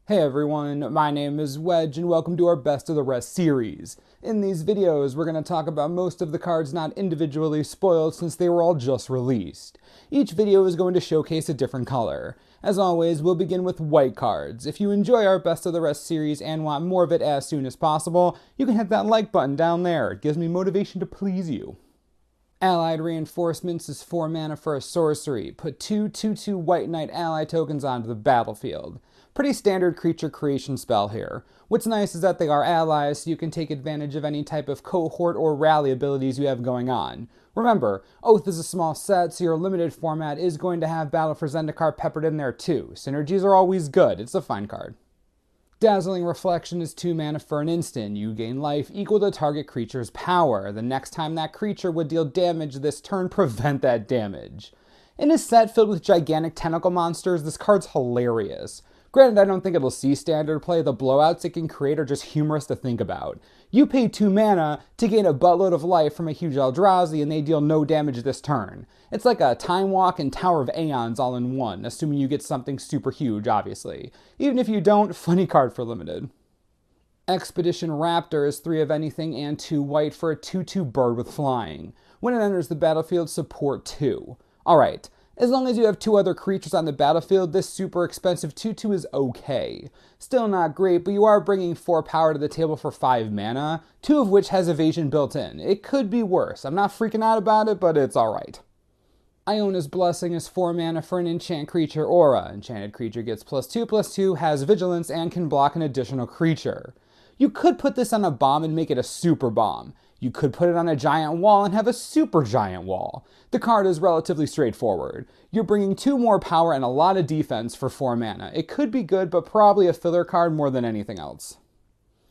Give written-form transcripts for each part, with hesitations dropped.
Hey everyone, my name is Wedge and welcome to our Best of the Rest series. In these videos, we're going to talk about most of the cards not individually spoiled since they were all just released. Each video is going to showcase a different color. As always, we'll begin with white cards. If you enjoy our Best of the Rest series and want more of it as soon as possible, you can hit that like button down there. It gives me motivation to please you. Allied Reinforcements is 4 mana for a sorcery. Put 2/2/2 White Knight ally tokens onto the battlefield. Pretty standard creature creation spell here. What's nice is that they are allies, so you can take advantage of any type of cohort or rally abilities you have going on. Remember, Oath is a small set, so your limited format is going to have Battle for Zendikar peppered in there too. Synergies are always good, it's a fine card. Dazzling Reflection is 2 mana for an instant. You gain life equal to target creature's power. The next time that creature would deal damage this turn, prevent that damage. In a set filled with gigantic tentacle monsters, this card's hilarious. Granted, I don't think it'll see standard play. The blowouts it can create are just humorous to think about. You pay 2 mana to gain a buttload of life from a huge Eldrazi and they deal no damage this turn. It's like a Time Walk and Tower of Aeons all in one, assuming you get something super huge, obviously. Even if you don't, funny card for limited. Expedition Raptor is 3 of anything and 2 white for a 2/2 bird with flying. When it enters the battlefield, support 2. Alright. As long as you have 2 other creatures on the battlefield, this super expensive 2/2 is okay. Still not great, but you are bringing 4 power to the table for 5 mana, 2 of which has evasion built in. It could be worse. I'm not freaking out about it, but it's alright. Iona's Blessing is 4 mana for an enchant creature aura. Enchanted creature gets +2/+2, has vigilance, and can block an additional creature. You could put this on a bomb and make it a super bomb. You could put it on a giant wall and have a super giant wall. The card is relatively straightforward. You're bringing 2 more power and a lot of defense for 4 mana. It could be good, but probably a filler card more than anything else.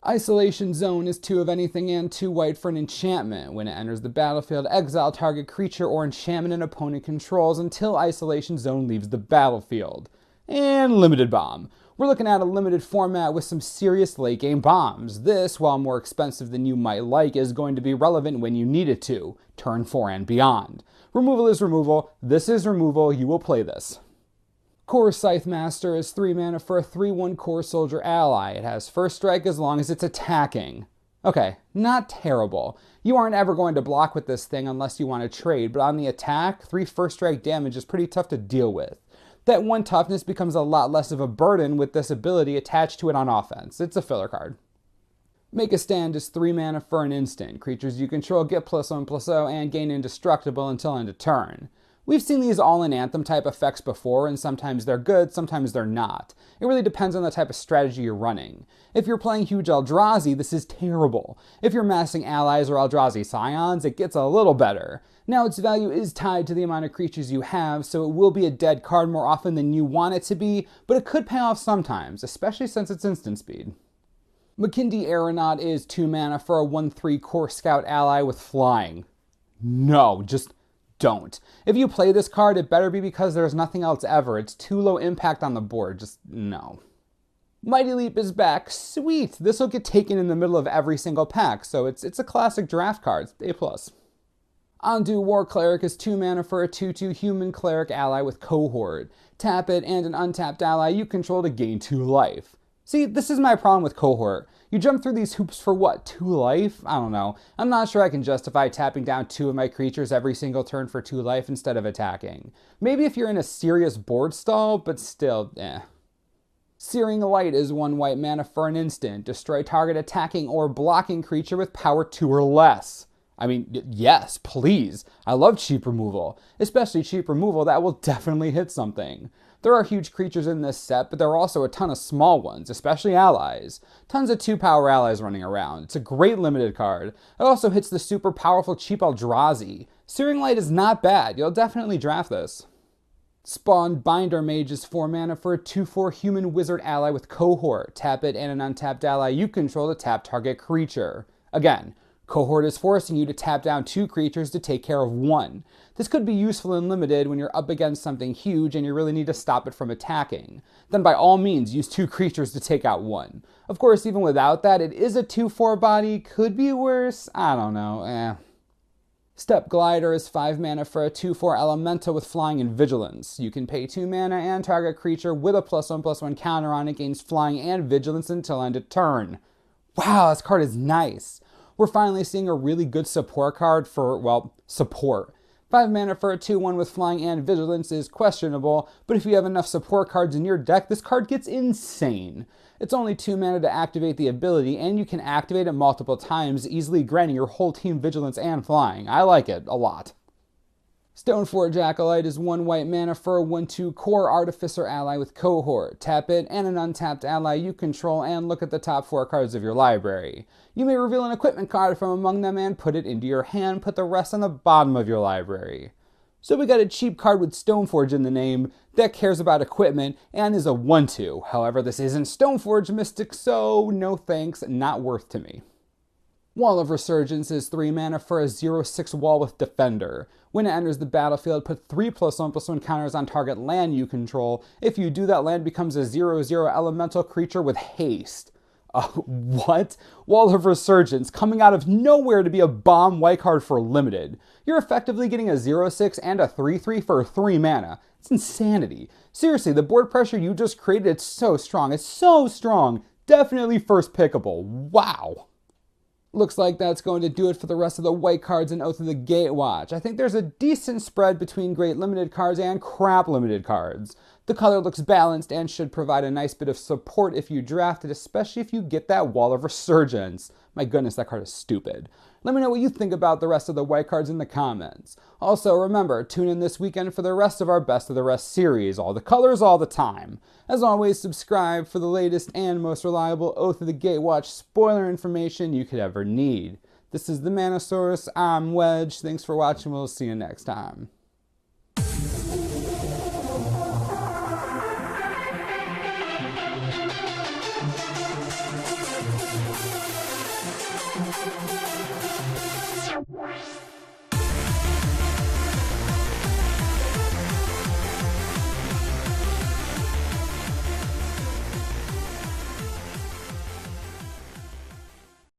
Isolation Zone is 2 of anything and 2 white for an enchantment. When it enters the battlefield, exile target creature or enchantment an opponent controls until Isolation Zone leaves the battlefield. And limited bomb. We're looking at a limited format with some serious late game bombs. This, while more expensive than you might like, is going to be relevant when you need it to, turn 4 and beyond. Removal is removal, this is removal, you will play this. Core Scythe Master is 3 mana for a 3/1 Core Soldier ally. It has first strike as long as it's attacking. Okay, not terrible. You aren't ever going to block with this thing unless you want to trade, but on the attack, 3 first strike damage is pretty tough to deal with. That 1 toughness becomes a lot less of a burden with this ability attached to it on offense. It's a filler card. Make a Stand is 3 mana for an instant. Creatures you control get +1/+0 and gain indestructible until end of turn. We've seen these all in Anthem type effects before, and sometimes they're good, sometimes they're not. It really depends on the type of strategy you're running. If you're playing huge Eldrazi, this is terrible. If you're massing allies or Eldrazi Scions, it gets a little better. Now, its value is tied to the amount of creatures you have, so it will be a dead card more often than you want it to be, but it could pay off sometimes, especially since it's instant speed. McIntee Air is 2 mana for a 1/3 Core Scout ally with flying. No, just don't. If you play this card, it better be because there's nothing else ever. It's too low impact on the board. Just no. Mighty Leap is back. Sweet! This will get taken in the middle of every single pack, so it's a classic draft card. A+. Undo War Cleric is 2 mana for a 2/2 human cleric ally with Cohort. Tap it and an untapped ally you control to gain 2 life. See, this is my problem with Cohort. You jump through these hoops for what, 2 life? I don't know. I'm not sure I can justify tapping down 2 of my creatures every single turn for 2 life instead of attacking. Maybe if you're in a serious board stall, but still, eh. Searing the White is 1 white mana for an instant. Destroy target attacking or blocking creature with power 2 or less. I mean, yes, please. I love cheap removal. Especially cheap removal that will definitely hit something. There are huge creatures in this set, but there are also a ton of small ones, especially allies. Tons of 2-power allies running around. It's a great limited card. It also hits the super powerful cheap Eldrazi. Searing Light is not bad. You'll definitely draft this. Spawn Binder Mage is 4 mana for a 2/4 human wizard ally with Cohort. Tap it and an untapped ally you control to tap target creature. Again, Cohort is forcing you to tap down 2 creatures to take care of 1. This could be useful in limited when you're up against something huge and you really need to stop it from attacking. Then by all means, use 2 creatures to take out 1. Of course, even without that, it is a 2/4 body. Could be worse. I don't know. Step Glider is 5 mana for a 2/4 elemental with flying and vigilance. You can pay 2 mana and target creature with a +1/+1 counter on it gains flying and vigilance until end of turn. Wow, this card is nice. We're finally seeing a really good support card for, well, support. 5 mana for a 2/1 with flying and vigilance is questionable, but if you have enough support cards in your deck, this card gets insane. It's only 2 mana to activate the ability, and you can activate it multiple times, easily granting your whole team vigilance and flying. I like it a lot. Stoneforge Acolyte is 1 white mana for a 1/2 core artificer ally with Cohort. Tap it and an untapped ally you control and look at the top 4 cards of your library. You may reveal an equipment card from among them and put it into your hand, put the rest on the bottom of your library. So we got a cheap card with Stoneforge in the name that cares about equipment and is a 1/2. However, this isn't Stoneforge Mystic, so no thanks, not worth to me. Wall of Resurgence is 3 mana for a 0/6 wall with Defender. When it enters the battlefield, put 3 +1/+1 counters on target land you control. If you do, that land becomes a 0/0 elemental creature with haste. What? Wall of Resurgence, coming out of nowhere to be a bomb white card for limited. You're effectively getting a 0/6 and a 3/3 for 3 mana. It's insanity. Seriously, the board pressure you just created, it's so strong. It's so strong. Definitely first pickable. Wow. Looks like that's going to do it for the rest of the white cards in Oath of the Gatewatch. I think there's a decent spread between great limited cards and crap limited cards. The color looks balanced and should provide a nice bit of support if you draft it, especially if you get that Wall of Resurgence. My goodness, that card is stupid. Let me know what you think about the rest of the white cards in the comments. Also, remember, tune in this weekend for the rest of our Best of the Rest series. All the colors, all the time. As always, subscribe for the latest and most reliable Oath of the Gatewatch spoiler information you could ever need. This is the Manosaurus. I'm Wedge. Thanks for watching. We'll see you next time.